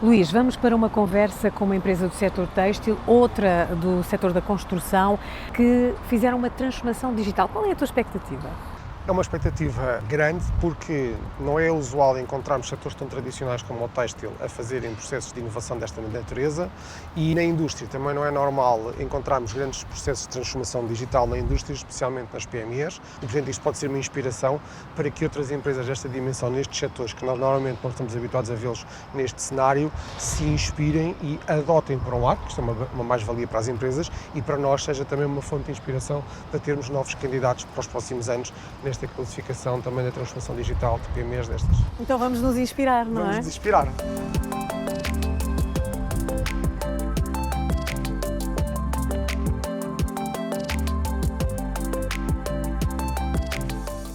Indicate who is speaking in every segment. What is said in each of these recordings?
Speaker 1: Luís, vamos para uma conversa com uma empresa do setor têxtil, outra do setor da construção, que fizeram uma transformação digital. Qual é a tua expectativa?
Speaker 2: É uma expectativa grande porque não é usual encontrarmos setores tão tradicionais como o têxtil a fazerem processos de inovação desta natureza e na indústria também não é normal encontrarmos grandes processos de transformação digital na indústria, especialmente nas PMEs, e portanto isto pode ser uma inspiração para que outras empresas desta dimensão, nestes setores que nós normalmente não estamos habituados a vê-los neste cenário, se inspirem e adotem por um lado, que isto é uma mais-valia para as empresas e para nós seja também uma fonte de inspiração para termos novos candidatos para os próximos anos nesta qualificação também da transformação digital de PMEs destas.
Speaker 1: Então vamos nos inspirar, não é?
Speaker 2: Vamos nos inspirar.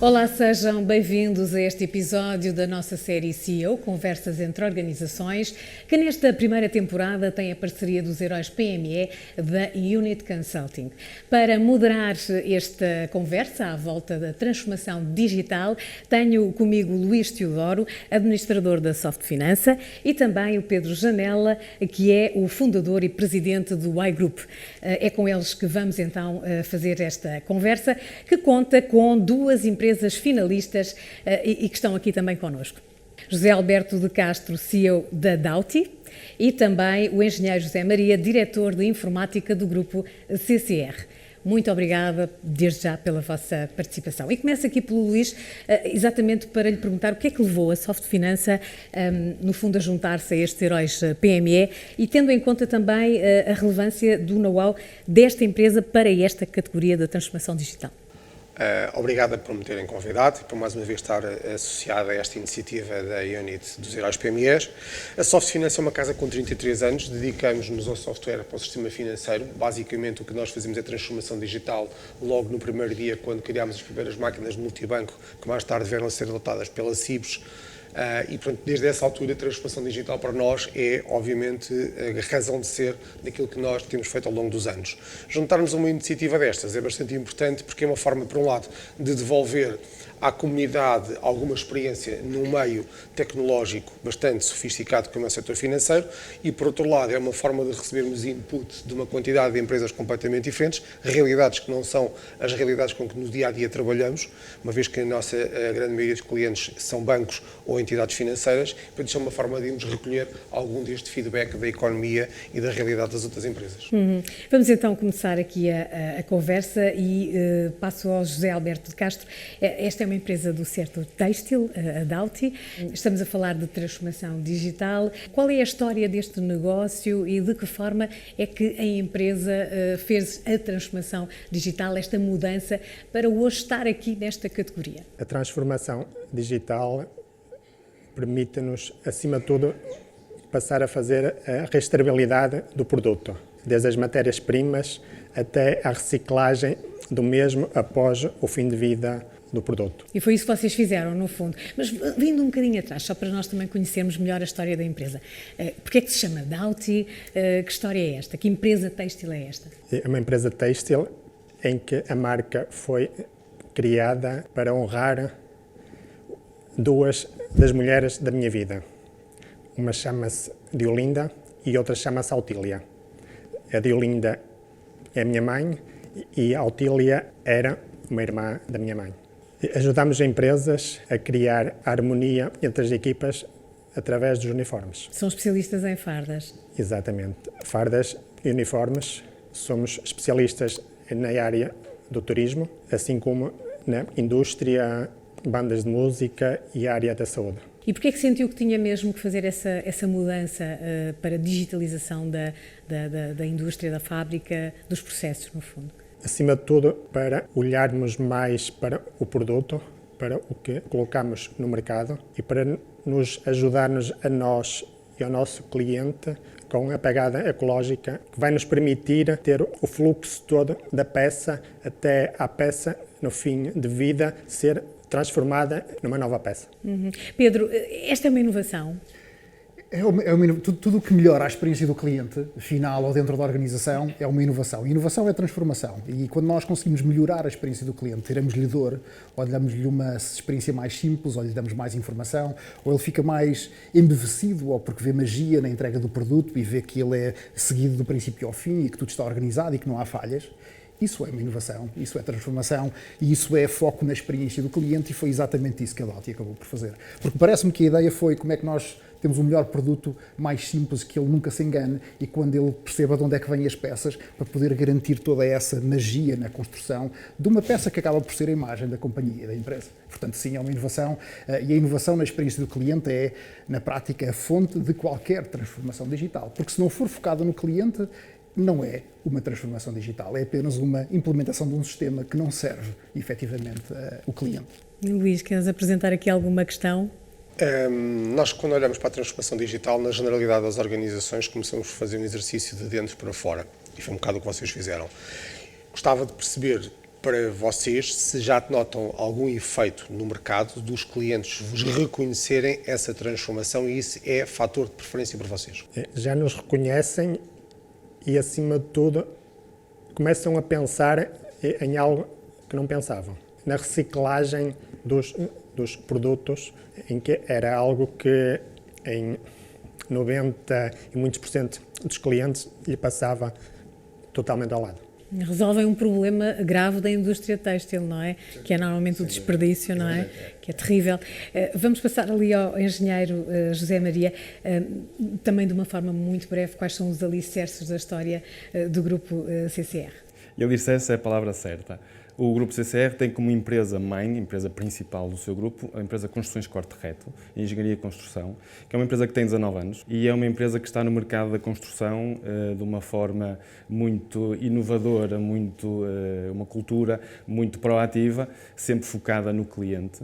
Speaker 1: Olá, sejam bem-vindos a este episódio da nossa série CEO, Conversas entre Organizações, que nesta primeira temporada tem a parceria dos heróis PME da Unit Consulting. Para moderar esta conversa à volta da transformação digital, tenho comigo o Luís Teodoro, administrador da Soft Finança, e também o Pedro Janela, que é o fundador e presidente do iGroup. É com eles que vamos então fazer esta conversa, que conta com duas empresas finalistas e que estão aqui também connosco. José Alberto de Castro, CEO da Dauti, e também o engenheiro José Maria, diretor de informática do grupo CCR. Muito obrigada, desde já, pela vossa participação. E começo aqui pelo Luís, exatamente para lhe perguntar o que é que levou a Soft Finança, no fundo, a juntar-se a estes heróis PME e tendo em conta também a relevância do know-how desta empresa para esta categoria da transformação digital.
Speaker 2: Obrigada por me terem convidado e por mais uma vez estar associada a esta iniciativa da Unit dos Heróis PMEs. A Soft Finance é uma casa com 33 anos, dedicamos-nos ao software para o sistema financeiro. Basicamente o que nós fazemos é transformação digital logo no primeiro dia, quando criámos as primeiras máquinas de multibanco, que mais tarde vieram a ser adotadas pela CIBS. E, portanto, desde essa altura, a transformação digital para nós é, obviamente, a razão de ser daquilo que nós temos feito ao longo dos anos. Juntarmos a uma iniciativa destas é bastante importante porque é uma forma, por um lado, de devolver à comunidade alguma experiência num meio tecnológico bastante sofisticado como é o setor financeiro e, por outro lado, é uma forma de recebermos input de uma quantidade de empresas completamente diferentes, realidades que não são as realidades com que no dia-a-dia trabalhamos, uma vez que a grande maioria dos clientes são bancos ou entidades financeiras, portanto, isto é uma forma de irmos recolher algum deste feedback da economia e da realidade das outras empresas.
Speaker 1: Vamos então começar aqui a conversa e passo ao José Alberto de Castro. Esta é uma empresa do setor têxtil, a Dauti. Estamos a falar de transformação digital. Qual é a história deste negócio e de que forma é que a empresa fez a transformação digital, esta mudança, para hoje estar aqui nesta categoria?
Speaker 3: A transformação digital permite-nos, acima de tudo, passar a fazer a rastreabilidade do produto, desde as matérias-primas até a reciclagem do mesmo após o fim de vida do produto.
Speaker 1: E foi isso que vocês fizeram, no fundo. Mas vindo um bocadinho atrás, só para nós também conhecermos melhor a história da empresa. Porquê é que se chama Dauti? Que história é esta? Que empresa têxtil é esta?
Speaker 3: É uma empresa têxtil em que a marca foi criada para honrar duas das mulheres da minha vida. Uma chama-se Diolinda e outra chama-se Autília. A Diolinda é a minha mãe e a Autília era uma irmã da minha mãe. Ajudamos empresas a criar harmonia entre as equipas através dos uniformes.
Speaker 1: São especialistas em fardas.
Speaker 3: Exatamente. Fardas e uniformes. Somos especialistas na área do turismo, assim como na indústria, bandas de música e a área da saúde.
Speaker 1: E porquê é que sentiu que tinha mesmo que fazer essa mudança para a digitalização da indústria, da fábrica, dos processos, no fundo?
Speaker 3: Acima de tudo, para olharmos mais para o produto, para o que colocamos no mercado e para nos ajudarmos a nós e ao nosso cliente com a pegada ecológica que vai nos permitir ter o fluxo todo da peça até a peça, no fim de vida, ser transformada numa nova peça.
Speaker 1: Pedro, esta é uma inovação?
Speaker 4: Tudo o que melhora a experiência do cliente final ou dentro da organização é uma inovação. E inovação é transformação. E quando nós conseguimos melhorar a experiência do cliente, tiramos-lhe dor, ou lhe damos-lhe uma experiência mais simples, ou lhe damos mais informação, ou ele fica mais embevecido, ou porque vê magia na entrega do produto e vê que ele é seguido do princípio ao fim e que tudo está organizado e que não há falhas. Isso é uma inovação, isso é transformação e isso é foco na experiência do cliente e foi exatamente isso que a Dotti acabou por fazer. Porque parece-me que a ideia foi como é que nós temos um melhor produto mais simples, que ele nunca se engane e quando ele perceba de onde é que vêm as peças para poder garantir toda essa magia na construção de uma peça que acaba por ser a imagem da companhia, da empresa. Portanto, sim, é uma inovação e a inovação na experiência do cliente é, na prática, a fonte de qualquer transformação digital. Porque se não for focada no cliente, não é uma transformação digital, é apenas uma implementação de um sistema que não serve, efetivamente, o cliente.
Speaker 1: Luís, queres apresentar aqui alguma questão?
Speaker 2: Nós, quando olhamos para a transformação digital, na generalidade das organizações, começamos a fazer um exercício de dentro para fora. E foi um bocado o que vocês fizeram. Gostava de perceber para vocês se já notam algum efeito no mercado dos clientes vos reconhecerem essa transformação e isso é fator de preferência para vocês.
Speaker 3: Já nos reconhecem e, acima de tudo, começam a pensar em algo que não pensavam. Na reciclagem dos produtos, em que era algo que em 90 e muitos por cento dos clientes lhe passava totalmente ao lado.
Speaker 1: Resolvem um problema grave da indústria têxtil, não é? Que é normalmente o desperdício, não é? Que é terrível. Vamos passar ali ao engenheiro José Maria, também de uma forma muito breve, quais são os alicerces da história do grupo CCR?
Speaker 5: E alicerce é a palavra certa. O Grupo CCR tem como empresa-mãe, empresa principal do seu grupo, a empresa Construções Corte Reto, Engenharia e Construção, que é uma empresa que tem 19 anos e é uma empresa que está no mercado da construção de uma forma muito inovadora, uma cultura muito proativa, sempre focada no cliente.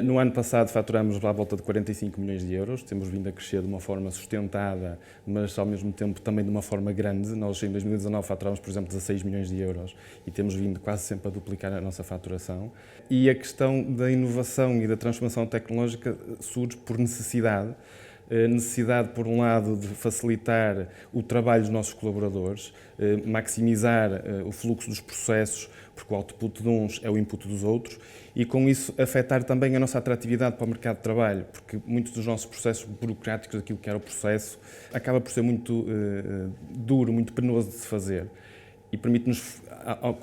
Speaker 5: No ano passado faturamos à volta de 45 milhões de euros, temos vindo a crescer de uma forma sustentada, mas ao mesmo tempo também de uma forma grande. Nós em 2019 faturámos, por exemplo, 16 milhões de euros e temos vindo quase sempre a duplicar a nossa faturação. E a questão da inovação e da transformação tecnológica surge por necessidade. Necessidade, por um lado, de facilitar o trabalho dos nossos colaboradores, maximizar o fluxo dos processos, porque o output de uns é o input dos outros, e com isso afetar também a nossa atratividade para o mercado de trabalho, porque muitos dos nossos processos burocráticos, aquilo que era o processo, acaba por ser muito duro, muito penoso de se fazer. E permite-nos,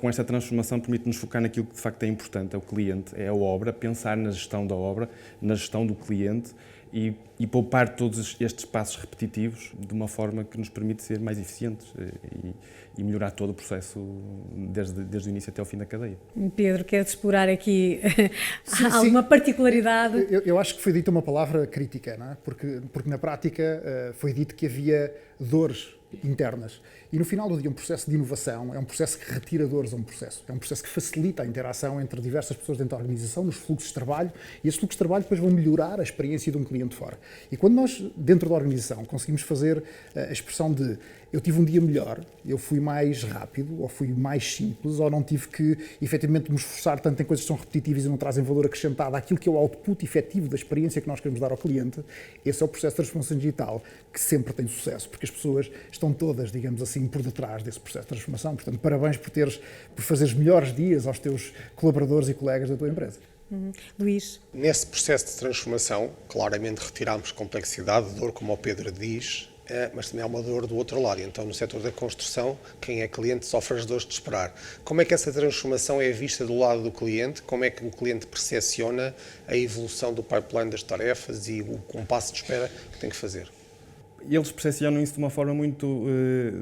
Speaker 5: com esta transformação, permite-nos focar naquilo que de facto é importante, é o cliente, é a obra, pensar na gestão da obra, na gestão do cliente e poupar todos estes passos repetitivos de uma forma que nos permite ser mais eficientes e melhorar todo o processo desde o início até ao fim da cadeia.
Speaker 1: Pedro, queres explorar aqui alguma particularidade?
Speaker 4: Eu acho que foi dita uma palavra crítica, não é? Porque na prática foi dito que havia dores internas. E no final do dia, um processo de inovação é um processo que retira dores a um processo. É um processo que facilita a interação entre diversas pessoas dentro da organização, nos fluxos de trabalho, e esses fluxos de trabalho depois vão melhorar a experiência de um cliente fora. E quando nós, dentro da organização, conseguimos fazer a expressão de eu tive um dia melhor, eu fui mais rápido, ou fui mais simples, ou não tive que, efetivamente, me esforçar tanto em coisas que são repetitivas e não trazem valor acrescentado àquilo que é o output efetivo da experiência que nós queremos dar ao cliente, esse é o processo de transformação digital, que sempre tem sucesso, porque as pessoas estão todas, digamos assim, por detrás desse processo de transformação. Portanto, parabéns por fazeres melhores dias aos teus colaboradores e colegas da tua empresa.
Speaker 1: Luís?
Speaker 2: Nesse processo de transformação, claramente retiramos complexidade, dor, como o Pedro diz, mas também há uma dor do outro lado. Então, no setor da construção, quem é cliente sofre as dores de esperar. Como é que essa transformação é vista do lado do cliente? Como é que o cliente percepciona a evolução do pipeline das tarefas e o compasso de espera que tem que fazer?
Speaker 5: Eles percepcionam isso de uma forma muito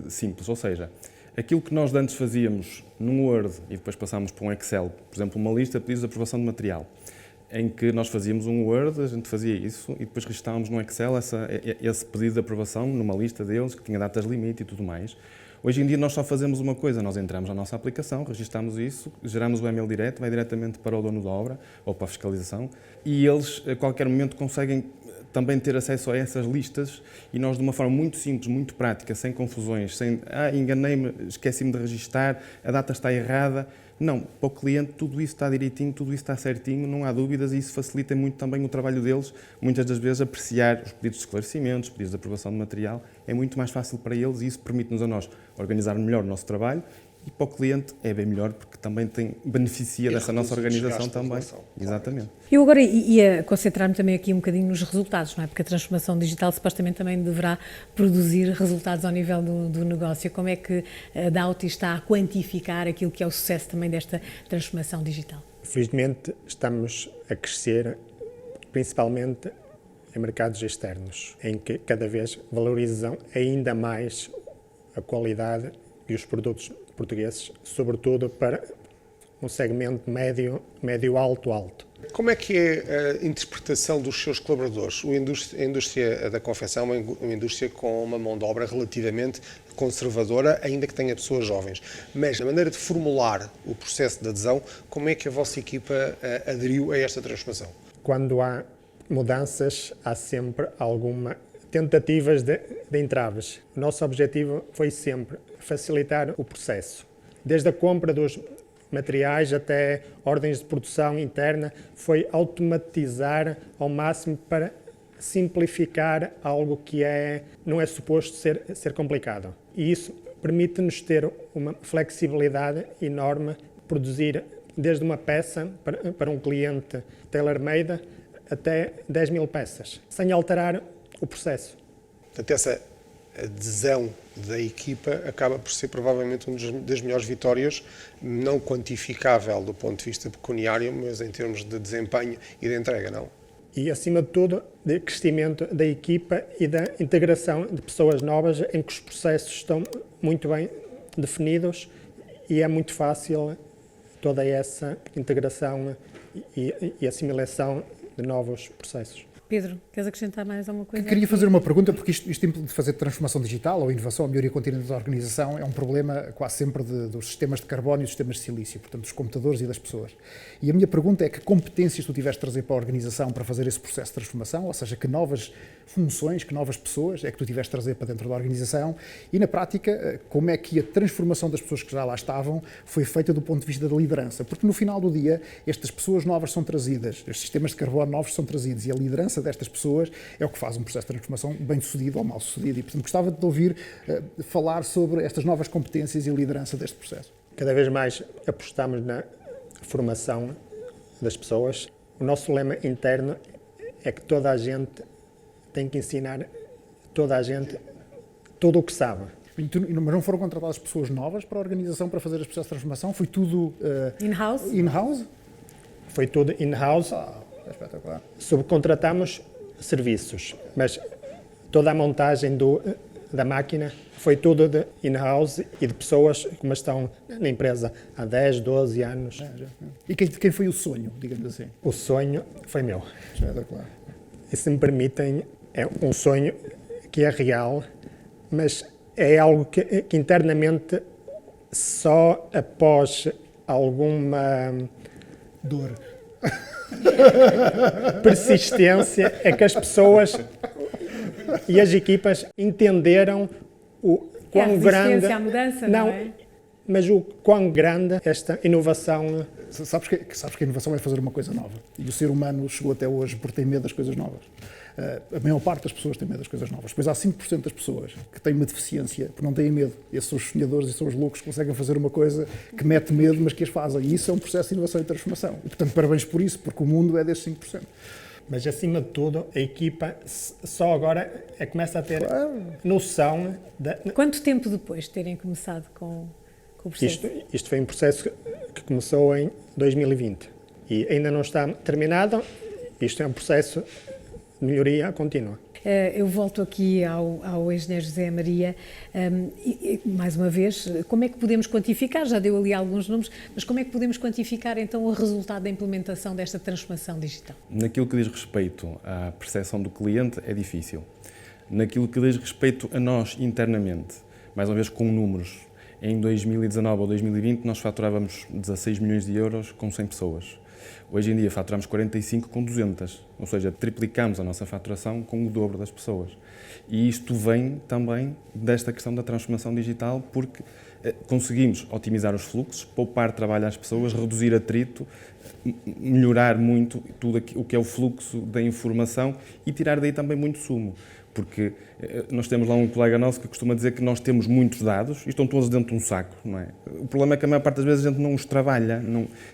Speaker 5: simples, ou seja, aquilo que nós antes fazíamos num Word e depois passámos para um Excel, por exemplo, uma lista de pedidos de aprovação de material, em que nós fazíamos um Word, a gente fazia isso e depois registávamos no Excel esse pedido de aprovação numa lista deles, que tinha datas limite e tudo mais. Hoje em dia nós só fazemos uma coisa, nós entramos na nossa aplicação, registamos isso, geramos o e-mail direto, vai diretamente para o dono da obra ou para a fiscalização e eles a qualquer momento conseguem também ter acesso a essas listas e nós de uma forma muito simples, muito prática, sem confusões, sem enganei-me, esqueci-me de registar, a data está errada, Não, para o cliente tudo isso está direitinho, tudo isso está certinho, não há dúvidas e isso facilita muito também o trabalho deles, muitas das vezes apreciar os pedidos de esclarecimento, os pedidos de aprovação de material, é muito mais fácil para eles e isso permite-nos a nós organizar melhor o nosso trabalho e para o cliente é bem melhor porque também beneficia dessa nossa organização também. Exatamente.
Speaker 1: Eu agora ia concentrar-me também aqui um bocadinho nos resultados, não é? Porque a transformação digital supostamente também deverá produzir resultados ao nível do negócio. Como é que a Dauti está a quantificar aquilo que é o sucesso também desta transformação digital?
Speaker 3: Felizmente estamos a crescer, principalmente em mercados externos, em que cada vez valorizam ainda mais a qualidade e os produtos portugueses, sobretudo para um segmento médio alto.
Speaker 2: Como é que é a interpretação dos seus colaboradores? A indústria da confecção é uma indústria com uma mão de obra relativamente conservadora, ainda que tenha pessoas jovens. Mas, na maneira de formular o processo de adesão, como é que a vossa equipa aderiu a esta transformação?
Speaker 3: Quando há mudanças, há sempre alguma tentativas de entraves. O nosso objetivo foi sempre facilitar o processo. Desde a compra dos materiais até ordens de produção interna, foi automatizar ao máximo para simplificar algo que não é suposto ser complicado. E isso permite-nos ter uma flexibilidade enorme, produzir desde uma peça para um cliente tailor-made até 10 mil peças, sem alterar o processo.
Speaker 2: Portanto, essa adesão da equipa acaba por ser provavelmente uma das melhores vitórias, não quantificável do ponto de vista pecuniário, mas em termos de desempenho e de entrega, não?
Speaker 3: E, acima de tudo, de crescimento da equipa e da integração de pessoas novas em que os processos estão muito bem definidos e é muito fácil toda essa integração e assimilação de novos processos.
Speaker 1: Pedro, queres acrescentar mais alguma coisa?
Speaker 4: Queria fazer uma pergunta, porque isto de fazer transformação digital ou inovação, a melhoria contínua da organização é um problema quase sempre dos sistemas de carbono e dos sistemas de silício, portanto, dos computadores e das pessoas. E a minha pergunta é que competências tu tiveste de trazer para a organização para fazer esse processo de transformação, ou seja, que novas funções, que novas pessoas é que tu tiveste de trazer para dentro da organização e, na prática, como é que a transformação das pessoas que já lá estavam foi feita do ponto de vista da liderança. Porque, no final do dia, estas pessoas novas são trazidas, estes sistemas de carbono novos são trazidos e a liderança destas pessoas é o que faz um processo de transformação bem-sucedido ou mal-sucedido. E, portanto, gostava de ouvir falar sobre estas novas competências e liderança deste processo.
Speaker 3: Cada vez mais apostamos na formação das pessoas. O nosso lema interno é que toda a gente tem que ensinar toda a gente tudo o que sabe.
Speaker 4: Mas não foram contratadas pessoas novas para a organização para fazer este processo de transformação? Foi tudo
Speaker 1: in-house?
Speaker 4: In-house?
Speaker 3: Foi tudo in-house.
Speaker 4: É espetacular.
Speaker 3: Subcontratamos serviços, mas toda a montagem da máquina foi tudo de in-house e de pessoas que estão na empresa há 10, 12 anos.
Speaker 4: E quem foi o sonho, digamos assim?
Speaker 3: O sonho foi meu.
Speaker 4: Espetacular.
Speaker 3: E se me permitem, é um sonho que é real, mas é algo que internamente só após alguma
Speaker 4: dor,
Speaker 3: persistência é que as pessoas e as equipas entenderam o quão grande
Speaker 1: à mudança, não é?
Speaker 3: Mas o quão grande esta inovação.
Speaker 4: Sabes que a inovação é fazer uma coisa nova. E o ser humano chegou até hoje porque tem medo das coisas novas. A maior parte das pessoas tem medo das coisas novas. Depois há 5% das pessoas que têm uma deficiência porque não têm medo. Esses são os sonhadores e são os loucos que conseguem fazer uma coisa que mete medo, mas que as fazem. E isso é um processo de inovação e transformação. E, portanto, parabéns por isso, porque o mundo é desses 5%.
Speaker 3: Mas, acima de tudo, a equipa só agora começa a ter noção de...
Speaker 1: Quanto tempo depois de terem começado com o processo?
Speaker 3: Isto foi um processo que começou em 2020 e ainda não está terminado. Isto é um processo de melhoria contínua.
Speaker 1: Eu volto aqui ao engenheiro José Maria e, mais uma vez, como é que podemos quantificar, já deu ali alguns números, mas como é que podemos quantificar então o resultado da implementação desta transformação digital?
Speaker 5: Naquilo que diz respeito à percepção do cliente é difícil. Naquilo que diz respeito a nós internamente, mais uma vez com números, em 2019 ou 2020 nós faturávamos 16 milhões de euros com 100 pessoas. Hoje em dia faturamos 45 com 200, ou seja, triplicamos a nossa faturação com o dobro das pessoas. E isto vem também desta questão da transformação digital, porque conseguimos otimizar os fluxos, poupar trabalho às pessoas, reduzir atrito, melhorar muito tudo o que é o fluxo da informação e tirar daí também muito sumo. Porque nós temos lá um colega nosso que costuma dizer que nós temos muitos dados e estão todos dentro de um saco, não é? O problema é que a maior parte das vezes a gente não os trabalha.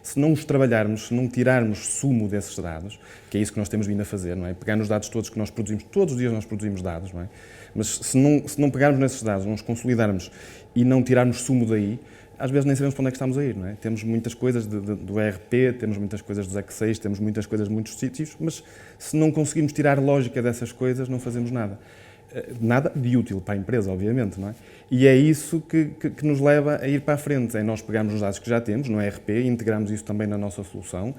Speaker 5: Se não os trabalharmos, se não tirarmos sumo desses dados, que é isso que nós temos vindo a fazer, não é? Pegar nos dados todos que nós produzimos, todos os dias nós produzimos dados, não é? Mas se não pegarmos nesses dados, não os consolidarmos e não tirarmos sumo daí, às vezes nem sabemos para onde é que estamos a ir, não é? Temos muitas coisas do ERP, temos muitas coisas dos Excel, temos muitas coisas de muitos sítios, mas se não conseguimos tirar lógica dessas coisas, não fazemos nada. Nada de útil para a empresa, obviamente, não é? E é isso que nos leva a ir para a frente, é nós pegarmos os dados que já temos no ERP, integrarmos isso também na nossa solução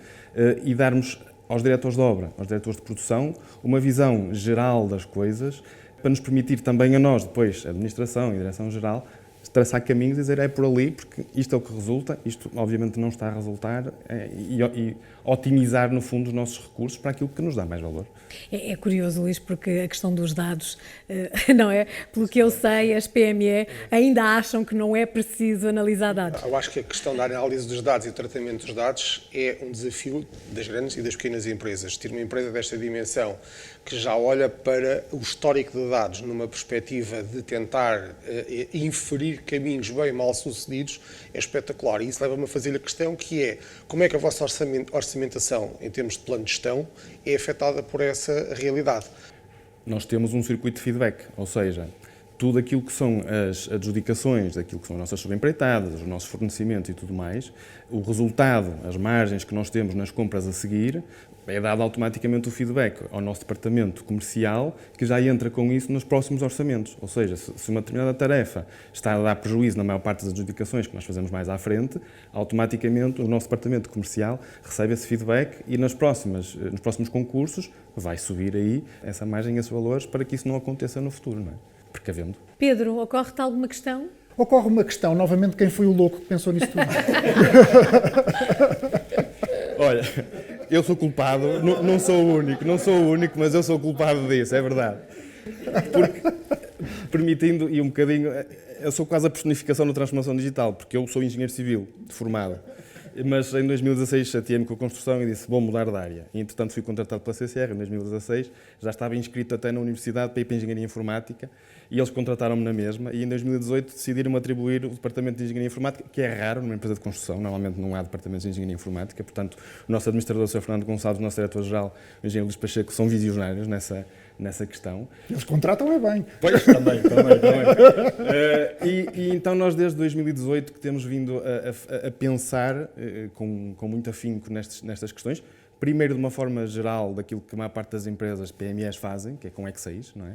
Speaker 5: e darmos aos diretores de obra, aos diretores de produção, uma visão geral das coisas, para nos permitir também a nós, depois, a administração e a direção-geral, traçar caminhos e dizer é por ali, porque isto é o que resulta, isto obviamente não está a resultar, e otimizar, no fundo, os nossos recursos para aquilo que nos dá mais valor.
Speaker 1: É curioso, Luís, porque a questão dos dados, não é? Pelo que eu sei, as PME ainda acham que não é preciso analisar dados.
Speaker 2: Eu acho que a questão da análise dos dados e do tratamento dos dados é um desafio das grandes e das pequenas empresas. Ter uma empresa desta dimensão que já olha para o histórico de dados numa perspectiva de tentar inferir caminhos bem mal sucedidos é espetacular. E isso leva-me a fazer a questão que é como é que a vossa orçamentação em termos de plano de gestão é afetada por essa realidade.
Speaker 5: Nós temos um circuito de feedback, ou seja, tudo aquilo que são as adjudicações, daquilo que são as nossas subempreitadas, os nossos fornecimentos e tudo mais, o resultado, as margens que nós temos nas compras a seguir, é dado automaticamente o feedback ao nosso departamento comercial, que já entra com isso nos próximos orçamentos. Ou seja, se uma determinada tarefa está a dar prejuízo na maior parte das adjudicações que nós fazemos mais à frente, automaticamente o nosso departamento comercial recebe esse feedback e nos próximos concursos vai subir aí essa margem, esses valores, para que isso não aconteça no futuro, não é? Precavendo.
Speaker 1: Pedro, ocorre-te alguma questão?
Speaker 4: Ocorre uma questão, novamente, quem foi o louco que pensou nisso tudo?
Speaker 5: Olha, eu sou culpado, não sou o único, mas eu sou culpado disso, é verdade. Porque, permitindo, e um bocadinho, eu sou quase a personificação da transformação digital, porque eu sou engenheiro civil, de formado. Mas em 2016 chateei-me com a construção e disse, vou mudar de área. E, entretanto, fui contratado pela CCR em 2016, já estava inscrito até na universidade para ir para a Engenharia Informática, e eles contrataram-me na mesma, e em 2018 decidiram-me atribuir o Departamento de Engenharia Informática, que é raro numa empresa de construção, normalmente não há departamentos de Engenharia Informática, portanto, o nosso administrador, o Sr. Fernando Gonçalves, o nosso diretor-geral, o engenheiro Luís Pacheco, são visionários nessa questão.
Speaker 4: Eles contratam é bem.
Speaker 5: Pois, também. E então nós desde 2018 que temos vindo a pensar com muito afinco nestas questões, primeiro de uma forma geral daquilo que a maior parte das empresas PMEs fazem, que é com Excel, não é?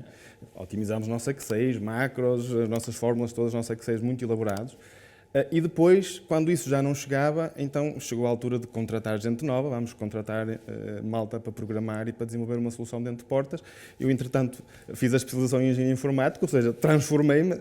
Speaker 5: Otimizamos os nossos Excel, macros, as nossas fórmulas, todos os nossos Excel muito elaborados. E depois, quando isso já não chegava, então chegou a altura de contratar gente nova, vamos contratar malta para programar e para desenvolver uma solução dentro de portas. Eu, entretanto, fiz a especialização em engenharia informática, ou seja, transformei-me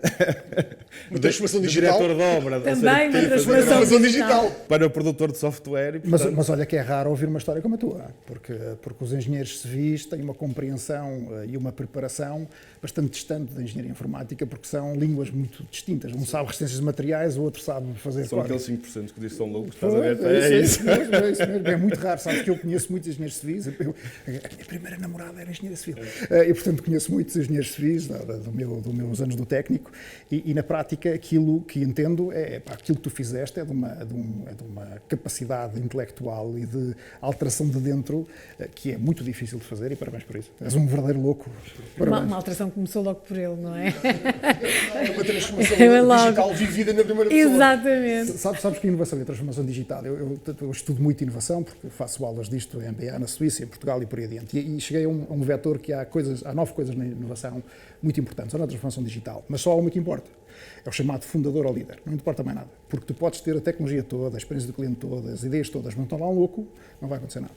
Speaker 2: transformação
Speaker 5: de
Speaker 2: digital.
Speaker 5: diretor de obra,
Speaker 1: Também
Speaker 5: ou seja,
Speaker 1: uma transformação digital.
Speaker 5: para o produtor de software. E, portanto,
Speaker 4: Mas olha que é raro ouvir uma história como a tua, porque os engenheiros civis têm uma compreensão e uma preparação bastante distante da engenharia informática, porque são línguas muito distintas. Um sabe resistências de materiais, o outro sabe fazer
Speaker 5: são
Speaker 4: código.
Speaker 5: aqueles 5% que dizem que são loucos, estás a ver?
Speaker 4: É isso mesmo. É muito raro, sabes que eu conheço muitos engenheiros civis. A minha primeira namorada era engenheira civil. E, portanto, conheço muitos engenheiros civis dos meus anos do técnico e na prática, aquilo que entendo aquilo que tu fizeste é de uma capacidade intelectual e de alteração de dentro que é muito difícil de fazer, e parabéns por isso. És um verdadeiro louco.
Speaker 1: Uma alteração começou logo por ele, não é?
Speaker 2: É uma transformação
Speaker 1: logo.
Speaker 2: digital vivida na primeira pessoa.
Speaker 1: Exatamente.
Speaker 4: Sabes que inovação e transformação digital, eu estudo muito inovação, porque faço aulas disto em MBA na Suíça, em Portugal e por aí adiante. E cheguei a um vetor que há 9 coisas na inovação muito importantes, ou na transformação digital, mas só há uma que importa. É o chamado fundador ou líder. Não importa mais nada. Porque tu podes ter a tecnologia toda, a experiência do cliente toda, as ideias todas, mas não estão lá um louco, não vai acontecer nada.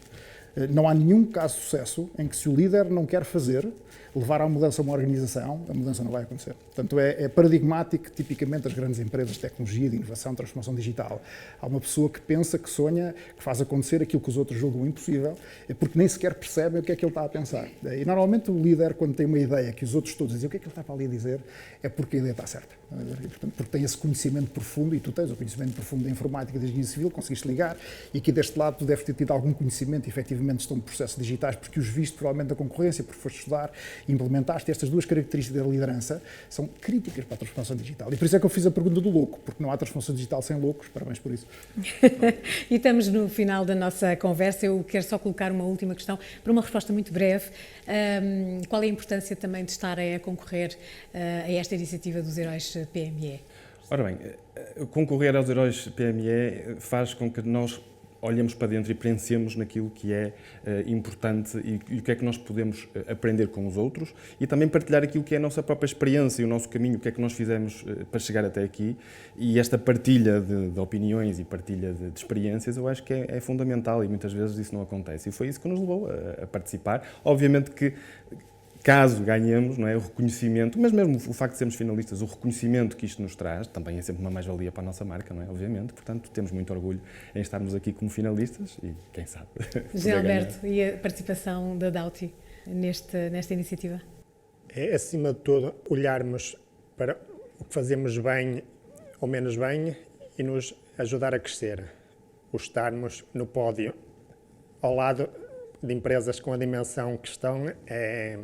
Speaker 4: Não há nenhum caso de sucesso em que, se o líder não quer fazer, levar à mudança uma organização, a mudança não vai acontecer. Portanto, é paradigmático, tipicamente, as grandes empresas de tecnologia, de inovação, transformação digital. Há uma pessoa que pensa, que sonha, que faz acontecer aquilo que os outros julgam impossível, porque nem sequer percebem o que é que ele está a pensar. E, normalmente, o líder, quando tem uma ideia que os outros todos dizem o que é que ele está para ali a dizer, é porque a ideia está certa. E, portanto, porque tem esse conhecimento profundo, e tu tens o conhecimento profundo da informática e da engenharia civil, conseguiste ligar, e aqui deste lado tu deves ter tido algum conhecimento, efetivamente, de gestão de processos digitais, porque os viste provavelmente da concorrência, porque foste estudar, implementaste. Estas duas características da liderança são críticas para a transformação digital. E por isso é que eu fiz a pergunta do louco, porque não há transformação digital sem loucos. Parabéns por isso.
Speaker 1: E estamos no final da nossa conversa. Eu quero só colocar uma última questão, para uma resposta muito breve. Qual é a importância também de estar a concorrer a esta iniciativa dos Heróis PME?
Speaker 5: Ora bem, concorrer aos Heróis PME faz com que nós olhemos para dentro e pensemos naquilo que é importante e o que é que nós podemos aprender com os outros e também partilhar aquilo que é a nossa própria experiência e o nosso caminho, o que é que nós fizemos para chegar até aqui. E esta partilha de opiniões e partilha de experiências eu acho que é fundamental e muitas vezes isso não acontece. E foi isso que nos levou a participar. Obviamente que, caso ganhemos, não é, o reconhecimento, mas mesmo o facto de sermos finalistas, o reconhecimento que isto nos traz, também é sempre uma mais-valia para a nossa marca, não é? Obviamente, portanto, temos muito orgulho em estarmos aqui como finalistas e, quem sabe,
Speaker 1: José Alberto, e a participação da Dauti nesta iniciativa?
Speaker 3: É, acima de tudo, olharmos para o que fazemos bem ou menos bem e nos ajudar a crescer. O estarmos no pódio ao lado de empresas com a dimensão que estão é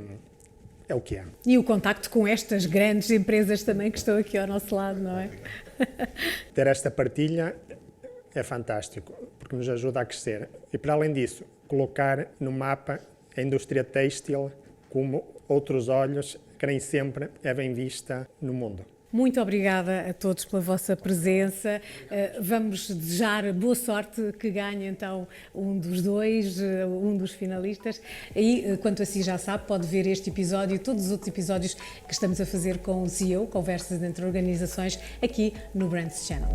Speaker 3: o que é.
Speaker 1: E o contacto com estas grandes empresas também que estão aqui ao nosso lado, não é?
Speaker 3: Ter esta partilha é fantástico, porque nos ajuda a crescer. E, para além disso, colocar no mapa a indústria têxtil como outros olhos que nem sempre é bem vista no mundo.
Speaker 1: Muito obrigada a todos pela vossa presença. Vamos desejar boa sorte, que ganhe então um dos dois, um dos finalistas. E, quanto assim já sabe, pode ver este episódio e todos os outros episódios que estamos a fazer com o CEO, Conversas entre Organizações, aqui no Brands Channel.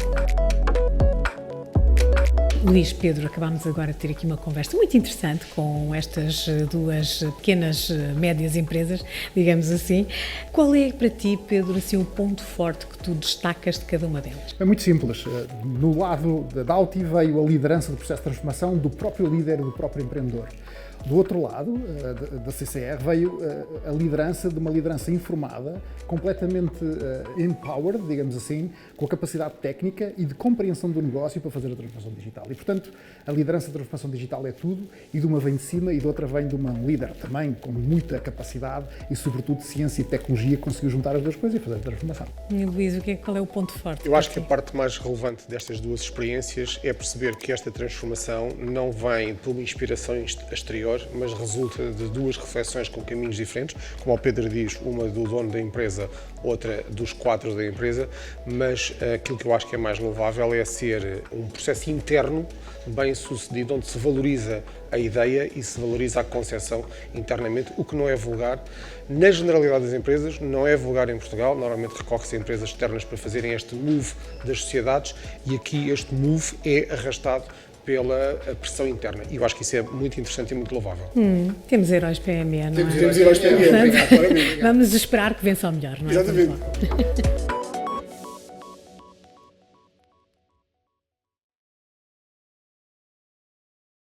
Speaker 1: Luís, Pedro, acabámos agora de ter aqui uma conversa muito interessante com estas duas pequenas, médias empresas, digamos assim. Qual é para ti, Pedro, assim, o ponto forte que tu destacas de cada uma delas?
Speaker 4: É muito simples. No lado da Dauti veio a liderança do processo de transformação do próprio líder e do próprio empreendedor. Do outro lado, da CCR, veio a liderança de uma liderança informada, completamente empowered, digamos assim, com a capacidade técnica e de compreensão do negócio para fazer a transformação digital. E, portanto, a liderança da transformação digital é tudo, e de uma vem de cima e de outra vem de uma líder também com muita capacidade e, sobretudo, ciência e tecnologia que conseguiu juntar as duas coisas e fazer a transformação.
Speaker 1: E, Luís, qual é o ponto forte?
Speaker 2: Eu acho que a parte mais relevante destas duas experiências é perceber que esta transformação não vem de uma inspiração exterior, mas resulta de duas reflexões com caminhos diferentes, como o Pedro diz, uma do dono da empresa, outra dos quatro da empresa, mas aquilo que eu acho que é mais louvável é ser um processo interno bem sucedido, onde se valoriza a ideia e se valoriza a concepção internamente, o que não é vulgar. Na generalidade das empresas, não é vulgar em Portugal, normalmente recorre-se a empresas externas para fazerem este move das sociedades e aqui este move é arrastado pela pressão interna. E eu acho que isso é muito interessante e muito louvável.
Speaker 1: Temos Heróis PME, não é?
Speaker 2: Temos Heróis PME.
Speaker 1: Vamos esperar que vença o melhor, não é?
Speaker 2: Exatamente.